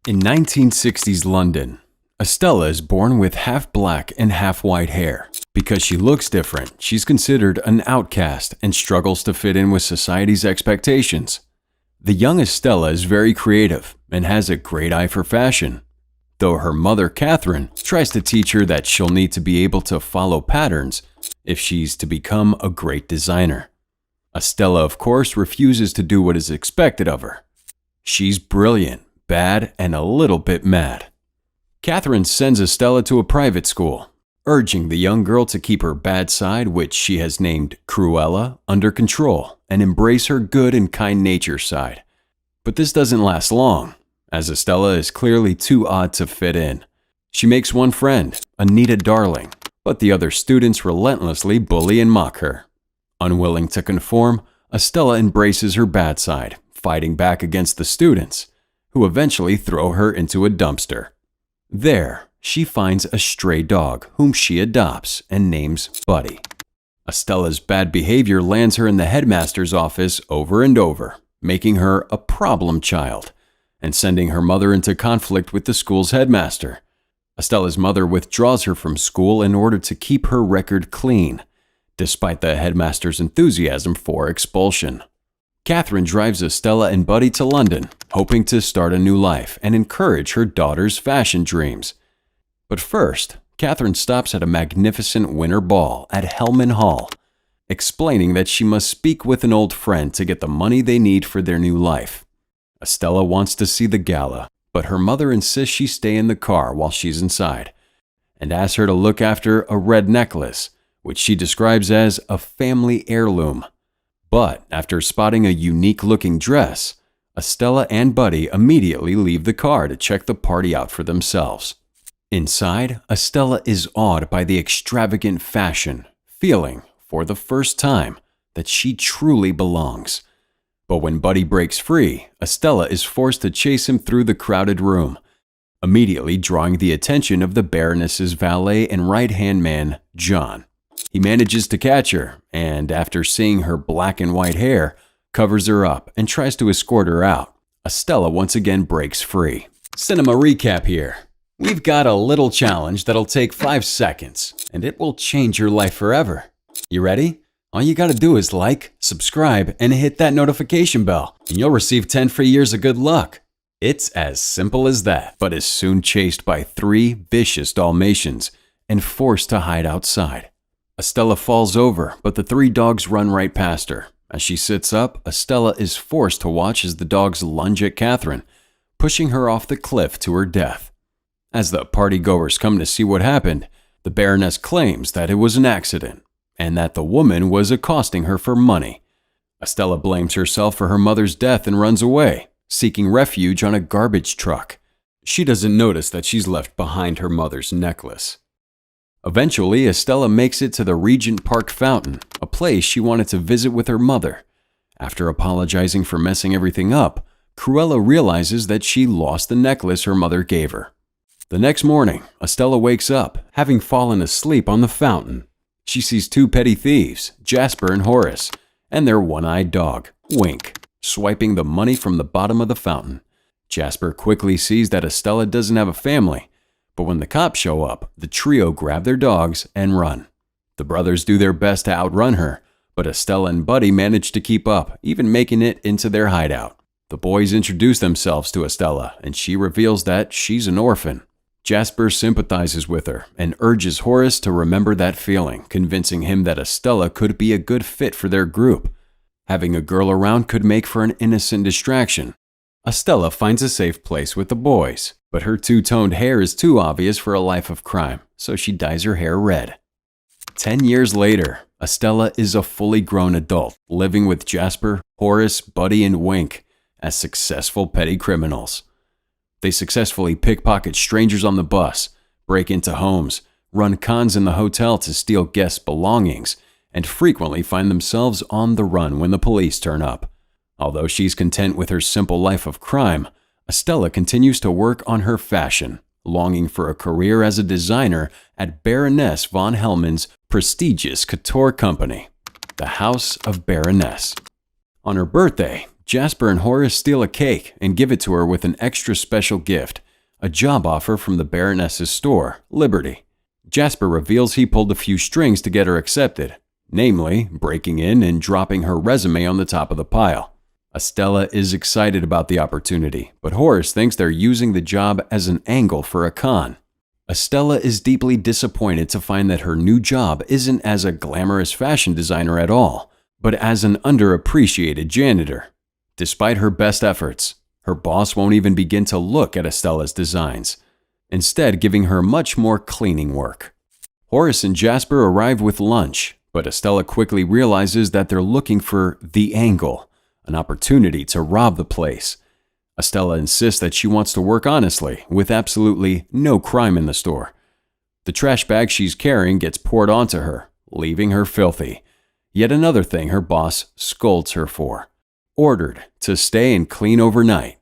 In 1960s London, Estella is born with half black and half white hair. Because she looks different, she's considered an outcast and struggles to fit in with society's expectations. The young Estella is very creative and has a great eye for fashion, though her mother, Catherine, tries to teach her that she'll need to be able to follow patterns if she's to become a great designer. Estella, of course, refuses to do what is expected of her. She's brilliant, bad, and a little bit mad. Catherine sends Estella to a private school, urging the young girl to keep her bad side, which she has named Cruella, under control and embrace her good and kind nature side. But this doesn't last long, as Estella is clearly too odd to fit in. She makes one friend, Anita Darling, but the other students relentlessly bully and mock her. Unwilling to conform, Estella embraces her bad side, fighting back against the students, who eventually throw her into a dumpster. There, she finds a stray dog whom she adopts and names Buddy. Estella's bad behavior lands her in the headmaster's office over and over, making her a problem child and sending her mother into conflict with the school's headmaster. Estella's mother withdraws her from school in order to keep her record clean, despite the headmaster's enthusiasm for expulsion. Catherine drives Estella and Buddy to London, hoping to start a new life and encourage her daughter's fashion dreams. But first, Catherine stops at a magnificent winter ball at Hellman Hall, explaining that she must speak with an old friend to get the money they need for their new life. Estella wants to see the gala, but her mother insists she stay in the car while she's inside, and asks her to look after a red necklace, which she describes as a family heirloom. But after spotting a unique-looking dress, Estella and Buddy immediately leave the car to check the party out for themselves. Inside, Estella is awed by the extravagant fashion, feeling, for the first time, that she truly belongs. But when Buddy breaks free, Estella is forced to chase him through the crowded room, immediately drawing the attention of the Baroness's valet and right-hand man, John. He manages to catch her, and after seeing her black and white hair, covers her up and tries to escort her out. Estella once again breaks free. Cinema recap here. We've got a little challenge that'll take 5 seconds, and it will change your life forever. You ready? All you gotta do is like, subscribe, and hit that notification bell, and you'll receive 10 free years of good luck. It's as simple as that, but is soon chased by 3 vicious Dalmatians and forced to hide outside. Estella falls over, but the 3 dogs run right past her. As she sits up, Estella is forced to watch as the dogs lunge at Catherine, pushing her off the cliff to her death. As the partygoers come to see what happened, the Baroness claims that it was an accident, and that the woman was accosting her for money. Estella blames herself for her mother's death and runs away, seeking refuge on a garbage truck. She doesn't notice that she's left behind her mother's necklace. Eventually, Estella makes it to the Regent Park Fountain, a place she wanted to visit with her mother. After apologizing for messing everything up, Cruella realizes that she lost the necklace her mother gave her. The next morning, Estella wakes up, having fallen asleep on the fountain. She sees 2 petty thieves, Jasper and Horace, and their one-eyed dog, Wink, swiping the money from the bottom of the fountain. Jasper quickly sees that Estella doesn't have a family, but when the cops show up, the trio grab their dogs and run. The brothers do their best to outrun her, but Estella and Buddy manage to keep up, even making it into their hideout. The boys introduce themselves to Estella, and she reveals that she's an orphan. Jasper sympathizes with her and urges Horace to remember that feeling, convincing him that Estella could be a good fit for their group. Having a girl around could make for an innocent distraction. Estella finds a safe place with the boys, but her two-toned hair is too obvious for a life of crime, so she dyes her hair red. 10 years later, Estella is a fully grown adult, living with Jasper, Horace, Buddy, and Wink as successful petty criminals. They successfully pickpocket strangers on the bus, break into homes, run cons in the hotel to steal guests' belongings, and frequently find themselves on the run when the police turn up. Although she's content with her simple life of crime, Estella continues to work on her fashion, longing for a career as a designer at Baroness von Hellman's prestigious couture company, the House of Baroness. On her birthday, Jasper and Horace steal a cake and give it to her with an extra special gift, a job offer from the Baroness's store, Liberty. Jasper reveals he pulled a few strings to get her accepted, namely breaking in and dropping her resume on the top of the pile. Estella is excited about the opportunity, but Horace thinks they're using the job as an angle for a con. Estella is deeply disappointed to find that her new job isn't as a glamorous fashion designer at all, but as an underappreciated janitor. Despite her best efforts, her boss won't even begin to look at Estella's designs, instead giving her much more cleaning work. Horace and Jasper arrive with lunch, but Estella quickly realizes that they're looking for the angle, an opportunity to rob the place. Estella insists that she wants to work honestly, with absolutely no crime in the store. The trash bag she's carrying gets poured onto her, leaving her filthy. Yet another thing her boss scolds her for. Ordered to stay and clean overnight.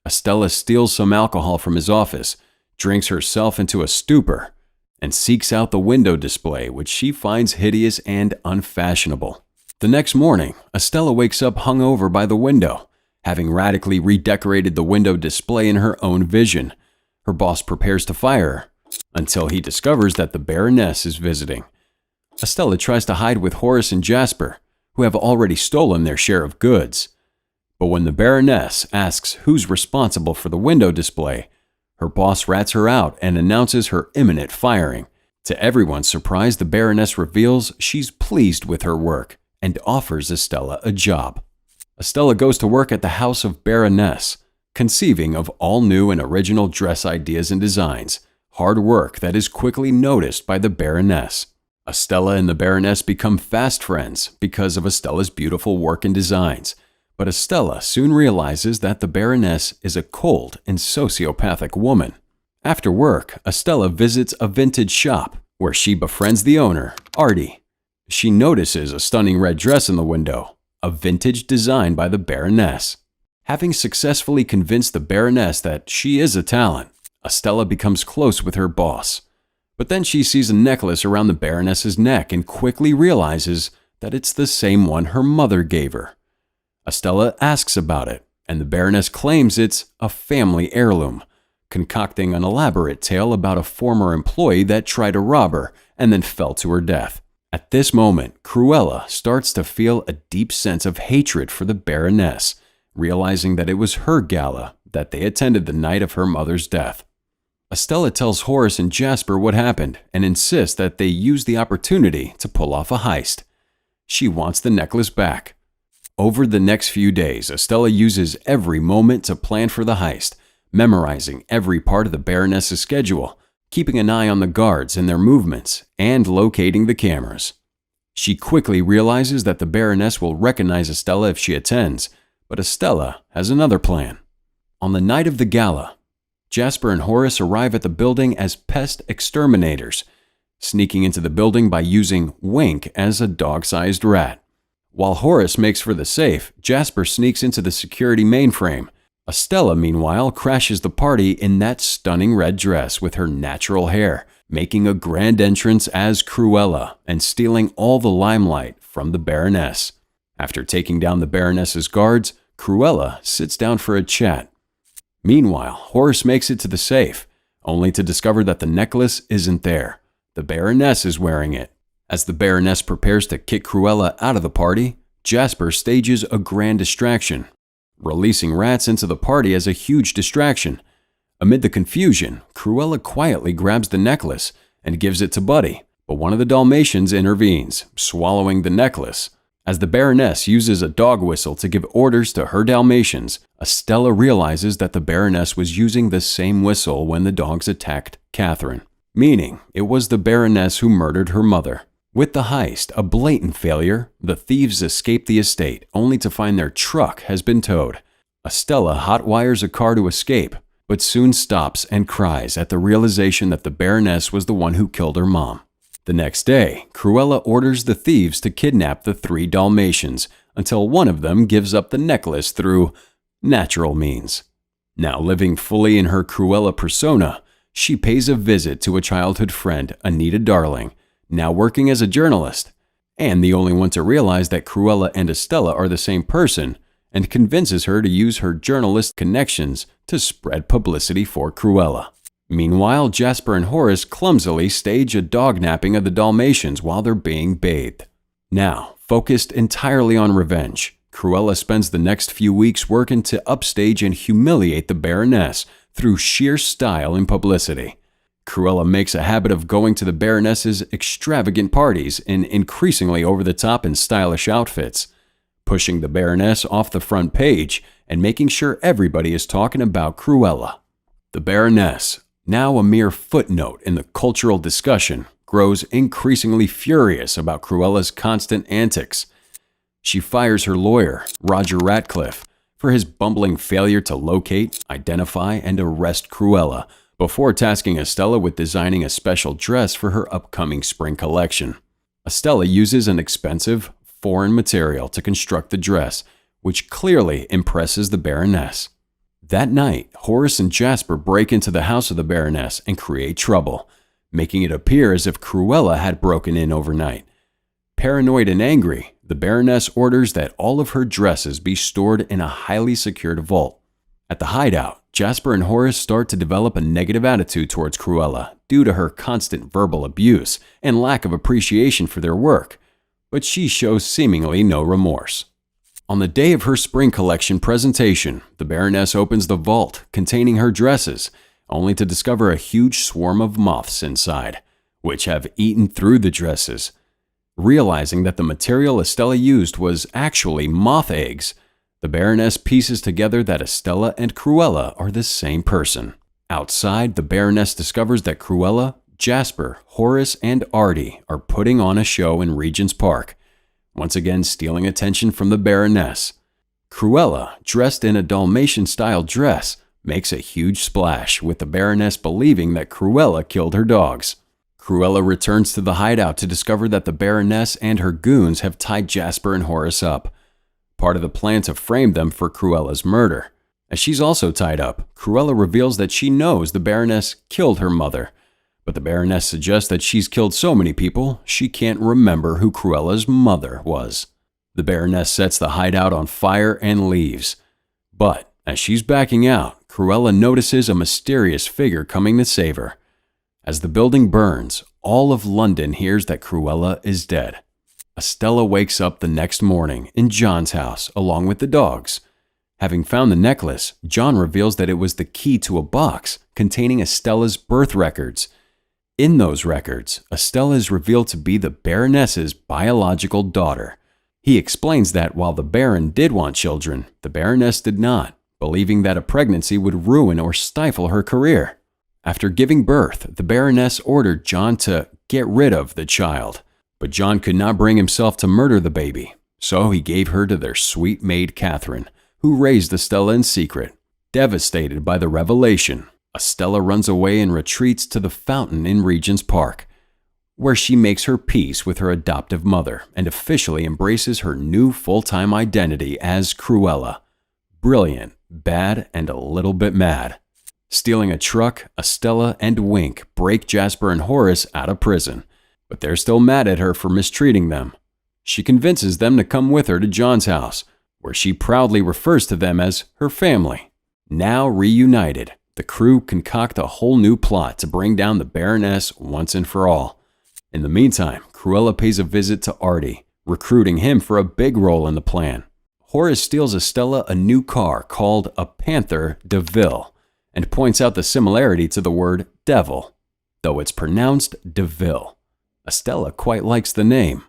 Estella steals some alcohol from his office, drinks herself into a stupor, and seeks out the window display, which she finds hideous and unfashionable. The next morning, Estella wakes up hungover by the window, having radically redecorated the window display in her own vision. Her boss prepares to fire her, until he discovers that the Baroness is visiting. Estella tries to hide with Horace and Jasper, who have already stolen their share of goods. But when the Baroness asks who's responsible for the window display, her boss rats her out and announces her imminent firing. To everyone's surprise, the Baroness reveals she's pleased with her work and offers Estella a job. Estella goes to work at the house of Baroness, conceiving of all new and original dress ideas and designs, hard work that is quickly noticed by the Baroness. Estella and the Baroness become fast friends because of Estella's beautiful work and designs, but Estella soon realizes that the Baroness is a cold and sociopathic woman. After work, Estella visits a vintage shop where she befriends the owner, Artie. She notices a stunning red dress in the window, a vintage design by the Baroness. Having successfully convinced the Baroness that she is a talent, Estella becomes close with her boss. But then she sees a necklace around the Baroness's neck and quickly realizes that it's the same one her mother gave her. Estella asks about it, and the Baroness claims it's a family heirloom, concocting an elaborate tale about a former employee that tried to rob her and then fell to her death. At this moment, Cruella starts to feel a deep sense of hatred for the Baroness, realizing that it was her gala that they attended the night of her mother's death. Estella tells Horace and Jasper what happened and insists that they use the opportunity to pull off a heist. She wants the necklace back. Over the next few days, Estella uses every moment to plan for the heist, memorizing every part of the Baroness's schedule, keeping an eye on the guards and their movements, and locating the cameras. She quickly realizes that the Baroness will recognize Estella if she attends, but Estella has another plan. On the night of the gala, Jasper and Horace arrive at the building as pest exterminators, sneaking into the building by using Wink as a dog-sized rat. While Horace makes for the safe, Jasper sneaks into the security mainframe. Estella, meanwhile, crashes the party in that stunning red dress with her natural hair, making a grand entrance as Cruella and stealing all the limelight from the Baroness. After taking down the Baroness's guards, Cruella sits down for a chat. Meanwhile, Horace makes it to the safe, only to discover that the necklace isn't there. The Baroness is wearing it. As the Baroness prepares to kick Cruella out of the party, Jasper stages a grand distraction, releasing rats into the party as a huge distraction. Amid the confusion, Cruella quietly grabs the necklace and gives it to Buddy, but one of the Dalmatians intervenes, swallowing the necklace. As the Baroness uses a dog whistle to give orders to her Dalmatians, Estella realizes that the Baroness was using the same whistle when the dogs attacked Catherine, meaning it was the Baroness who murdered her mother. With the heist a blatant failure, the thieves escape the estate only to find their truck has been towed. Estella hotwires a car to escape, but soon stops and cries at the realization that the Baroness was the one who killed her mom. The next day, Cruella orders the thieves to kidnap the 3 Dalmatians until one of them gives up the necklace through natural means. Now living fully in her Cruella persona, she pays a visit to a childhood friend, Anita Darling, now working as a journalist, and the only one to realize that Cruella and Estella are the same person, and convinces her to use her journalist connections to spread publicity for Cruella. Meanwhile, Jasper and Horace clumsily stage a dog napping of the Dalmatians while they're being bathed. Now, focused entirely on revenge, Cruella spends the next few weeks working to upstage and humiliate the Baroness through sheer style and publicity. Cruella makes a habit of going to the Baroness's extravagant parties in increasingly over-the-top and stylish outfits, pushing the Baroness off the front page and making sure everybody is talking about Cruella. The Baroness, now a mere footnote in the cultural discussion, grows increasingly furious about Cruella's constant antics. She fires her lawyer, Roger Ratcliffe, for his bumbling failure to locate, identify, and arrest Cruella, before tasking Estella with designing a special dress for her upcoming spring collection. Estella uses an expensive, foreign material to construct the dress, which clearly impresses the Baroness. That night, Horace and Jasper break into the house of the Baroness and create trouble, making it appear as if Cruella had broken in overnight. Paranoid and angry, the Baroness orders that all of her dresses be stored in a highly secured vault. At the hideout, Jasper and Horace start to develop a negative attitude towards Cruella due to her constant verbal abuse and lack of appreciation for their work, but she shows seemingly no remorse. On the day of her spring collection presentation, the Baroness opens the vault containing her dresses, only to discover a huge swarm of moths inside, which have eaten through the dresses. Realizing that the material Estella used was actually moth eggs, the Baroness pieces together that Estella and Cruella are the same person. Outside, the Baroness discovers that Cruella, Jasper, Horace, and Artie are putting on a show in Regent's Park, once again stealing attention from the Baroness. Cruella, dressed in a Dalmatian-style dress, makes a huge splash, with the Baroness believing that Cruella killed her dogs. Cruella returns to the hideout to discover that the Baroness and her goons have tied Jasper and Horace up, part of the plan to frame them for Cruella's murder. As she's also tied up, Cruella reveals that she knows the Baroness killed her mother, but the Baroness suggests that she's killed so many people she can't remember who Cruella's mother was. The Baroness sets the hideout on fire and leaves. But as she's backing out, Cruella notices a mysterious figure coming to save her. As the building burns, all of London hears that Cruella is dead. Estella wakes up the next morning in John's house along with the dogs. Having found the necklace, John reveals that it was the key to a box containing Estella's birth records. In those records, Estella is revealed to be the Baroness's biological daughter. He explains that while the Baron did want children, the Baroness did not, believing that a pregnancy would ruin or stifle her career. After giving birth, the Baroness ordered John to get rid of the child, but John could not bring himself to murder the baby, so he gave her to their sweet maid Catherine, who raised Estella in secret. Devastated by the revelation, Estella runs away and retreats to the fountain in Regent's Park, where she makes her peace with her adoptive mother and officially embraces her new full-time identity as Cruella. Brilliant, bad, and a little bit mad. Stealing a truck, Estella and Wink break Jasper and Horace out of prison, but they're still mad at her for mistreating them. She convinces them to come with her to John's house, where she proudly refers to them as her family. Now reunited, the crew concoct a whole new plot to bring down the Baroness once and for all. In the meantime, Cruella pays a visit to Artie, recruiting him for a big role in the plan. Horace steals Estella a new car called a Panther de Ville, and points out the similarity to the word devil, though it's pronounced DeVille. Estella quite likes the name.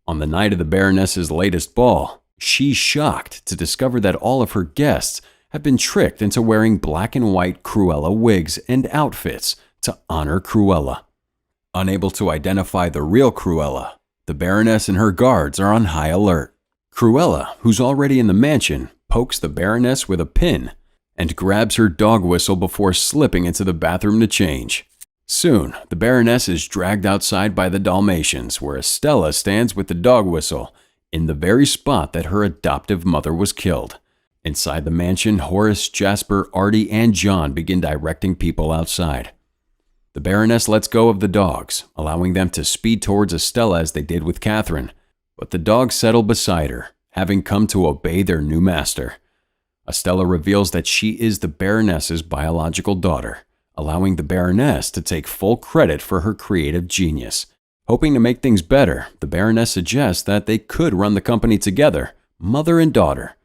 On the night of the Baroness's latest ball, she's shocked to discover that all of her guests have been tricked into wearing black and white Cruella wigs and outfits to honor Cruella. Unable to identify the real Cruella, the Baroness and her guards are on high alert. Cruella, who's already in the mansion, pokes the Baroness with a pin and grabs her dog whistle before slipping into the bathroom to change. Soon, the Baroness is dragged outside by the Dalmatians, where Estella stands with the dog whistle in the very spot that her adoptive mother was killed. Inside the mansion, Horace, Jasper, Artie, and John begin directing people outside. The Baroness lets go of the dogs, allowing them to speed towards Estella as they did with Catherine, but the dogs settle beside her, having come to obey their new master. Estella reveals that she is the Baroness's biological daughter, allowing the Baroness to take full credit for her creative genius. Hoping to make things better, the Baroness suggests that they could run the company together, mother and daughter.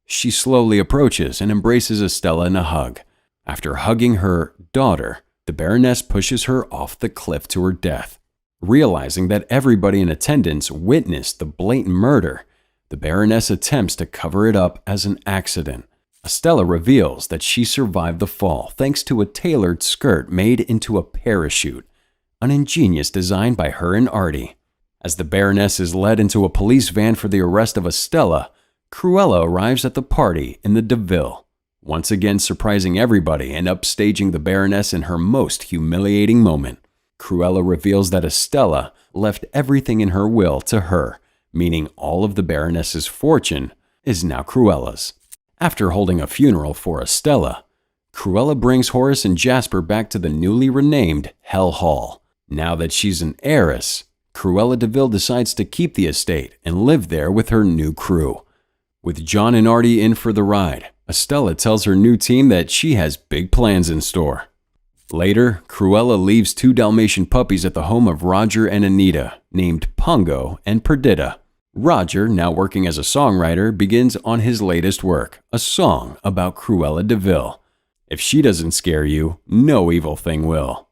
She slowly approaches and embraces Estella in a hug. After hugging her daughter, the Baroness pushes her off the cliff to her death. Realizing that everybody in attendance witnessed the blatant murder, the Baroness attempts to cover it up as an accident. Estella reveals that she survived the fall thanks to a tailored skirt made into a parachute, an ingenious design by her and Artie. As the Baroness is led into a police van for the arrest of Estella, Cruella arrives at the party in the DeVille, once again surprising everybody and upstaging the Baroness in her most humiliating moment. Cruella reveals that Estella left everything in her will to her, meaning all of the Baroness's fortune is now Cruella's. After holding a funeral for Estella, Cruella brings Horace and Jasper back to the newly renamed Hell Hall. Now that she's an heiress, Cruella DeVille decides to keep the estate and live there with her new crew. With John and Artie in for the ride, Estella tells her new team that she has big plans in store. Later, Cruella leaves 2 Dalmatian puppies at the home of Roger and Anita, named Pongo and Perdita. Roger, now working as a songwriter, begins on his latest work, a song about Cruella DeVille. If she doesn't scare you, no evil thing will.